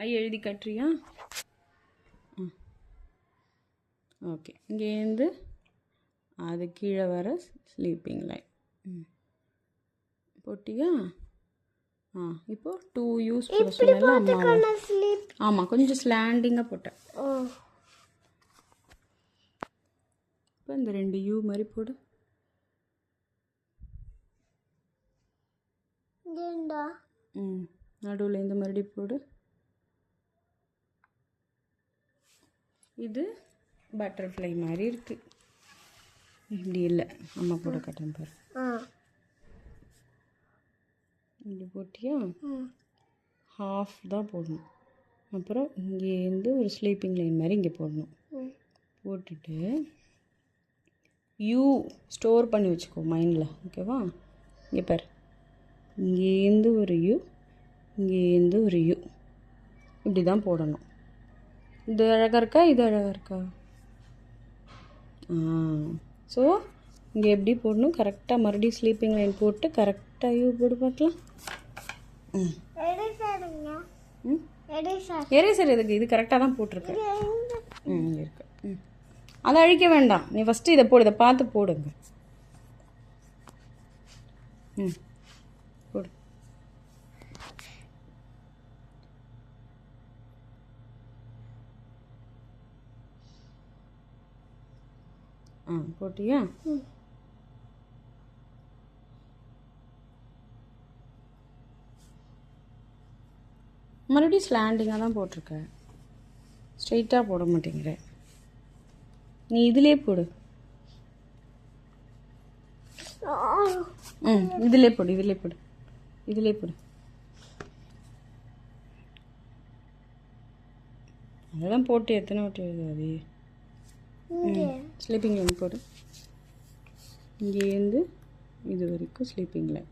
ஐ எழுதி கட்டுறியா? ஓகே. இங்கேருந்து அது கீழே வர ஸ்லீப்பிங் லைன் போட்டியா? இப்போ 2 யூஸ் போட சொன்னல அம்மாவை. ஆமாம், கொஞ்சம் ஸ்லாண்டிங்காக போட்டேன். இப்போ இந்த 2 யூ மாதிரி போடு. நடுவில் இந்த மாதிரி போடு. இது பட்டர்ஃப்ளை மாதிரி இருக்கு. இப்படி இல்லை, அம்மா போட கட்டேன் பாரு. இப்படி போட்டியா? ஹாஃப் தான் போடணும். அப்புறம் இங்கேருந்து ஒரு ஸ்லீப்பிங் லைன் மாதிரி இங்கே போடணும். போட்டுட்டு யூ ஸ்டோர் பண்ணி வச்சுக்கோ மைண்டில். ஓகேவா? இங்கே பாரு, இங்கேருந்து ஒரு யூ, இங்கேருந்து ஒரு யூ, இப்படி தான் போடணும். இது அழகாக இருக்கா? இது அழகாக இருக்கா? ஸோ இங்கே எப்படி போடணும் கரெக்டாக, மறுபடியும் ஸ்லீப்பிங் லைன் போட்டு கரெக்டாக யூ போட்டு பார்க்கலாம். எரேசர் எதுக்கு? இது கரெக்டாக தான் போட்டிருக்கேன். இருக்கு. அதை அழிக்க வேண்டாம், நீ ஃபஸ்ட்டு இதை போடு, இதை பார்த்து போடுங்க. போடு. போட்டியா? மறுபடியும் ஸ்லாண்டிங்காக தான் போட்டிருக்க, ஸ்ட்ரெயிட்டாக போட மாட்டேங்கிற. நீ இதிலே போடு. இதிலே போடு, இதிலே போடு, இதிலே போடு. அதெல்லாம் போட்டு எத்தனை வாட்டி எழுதாது. ஸ்லீப்பிங் லைன் போடு. இங்கேருந்து இது வரைக்கும் ஸ்லீப்பிங் லைன்.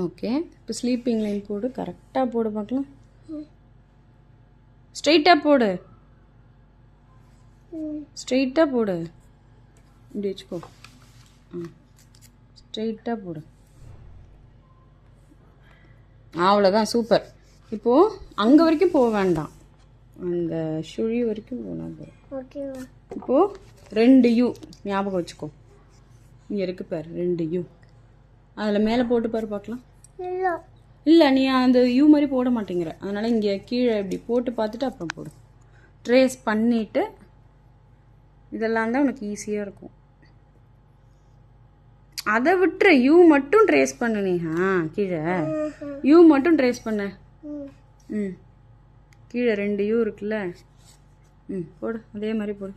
ஓகே. இப்போ ஸ்லீப்பிங் லைன் போடு, கரெக்டாக போடு பார்க்கலாம். ஸ்ட்ரெயிட்டாக போடு, ஸ்ட்ரெயிட்டாக போடு. இப்படி வச்சுக்கோ. ஸ்ட்ரெயிட்டாக போடு. அவ்வளோதான், சூப்பர். இப்போது அங்கே வரைக்கும் போக வேண்டாம், அந்த சுழி வரைக்கும் போனால் போதும். இப்போது 2 யூ ஞாபகம் வச்சுக்கோ. இங்கே இருக்கு பாரு 2 யூ, அதில் மேலே போட்டு பாரு பார்க்கலாம். இல்லை, நீ அந்த யூ மாதிரி போட மாட்டேங்கிற, அதனால் இங்கே கீழே இப்படி போட்டு பார்த்துட்டு அப்புறம் போடு. ட்ரேஸ் பண்ணிவிட்டு இதெல்லாம் தான் உனக்கு ஈஸியாக இருக்கும். அதை விட்டுரு, யூ மட்டும் ட்ரேஸ் பண்ணு நீ. கீழே யூ மட்டும் ட்ரேஸ் பண்ண. கீழே 2 யூ இருக்குல்ல, போடு, அதே மாதிரி போடு.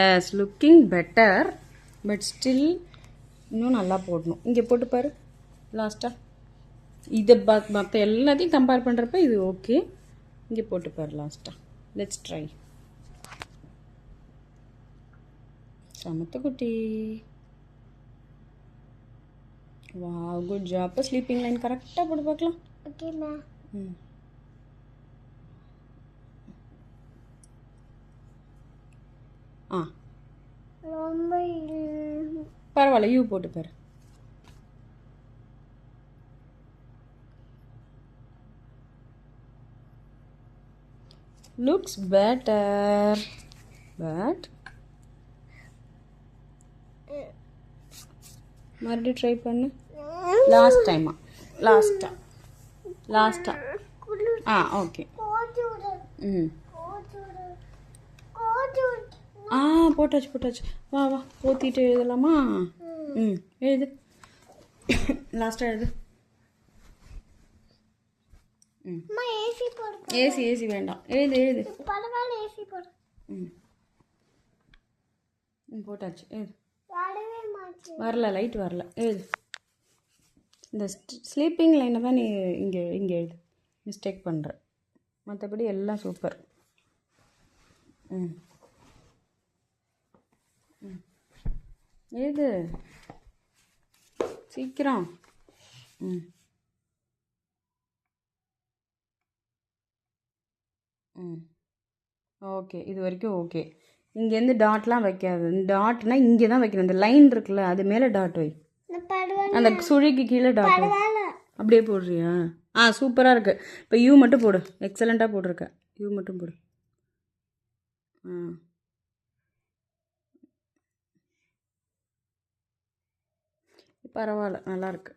Yes, looking better, but still இன்னும் நல்லா போடணும். இங்கே போட்டு பாரு லாஸ்ட்டாக. இதை மற்ற எல்லாத்தையும் கம்பேர் பண்ணுறப்ப இது ஓகே. இங்கே போட்டு பாரு லாஸ்ட்டாக. Let's try. சமத்து குட்டி. வா, குட் ஜாப். இப்போ ஸ்லீப்பிங் லைன் கரெக்டாக போட்டு பார்க்கலாம். ஓகேம்மா. ரொம்ப பரவாயில்ல, யூ போட்டு பாரு. லுக்ஸ் பெட்டர், பட் மறுபடியும் ட்ரை பண்ணு. லாஸ்ட்டாக ஓகே. போட்டாச்சு. வா போத்திட்டு எழுதலாமா? எழுது, லாஸ்ட்டாக எழுது. ஏசி வேண்டாம், எழுது. போட்டாச்சு, எழுது. வரல, லைட் வரல, எழுது. இந்த ஸ்லீப்பிங் லைனை தான் நீ இங்கே எழுது, மிஸ்டேக் பண்ணுற. மற்றபடி எல்லாம் சூப்பர். எழுது சீக்கிரம். ஓகே, இது வரைக்கும் ஓகே. இங்கேருந்து டாட்லாம் வைக்காது. டாட்னா இங்கே தான் வைக்கணும். இந்த லைன் இருக்குல்ல, அது மேலே டாட் வை. அந்த சுழிக்கு கீழே டாட் அப்படியே போடுறியா? சூப்பராக இருக்குது. இப்போ யூ மட்டும் போடு. எக்ஸலண்ட்டாக போட்டிருக்க. யூ மட்டும் போடு. பரவாயில்ல, நல்லாயிருக்கு.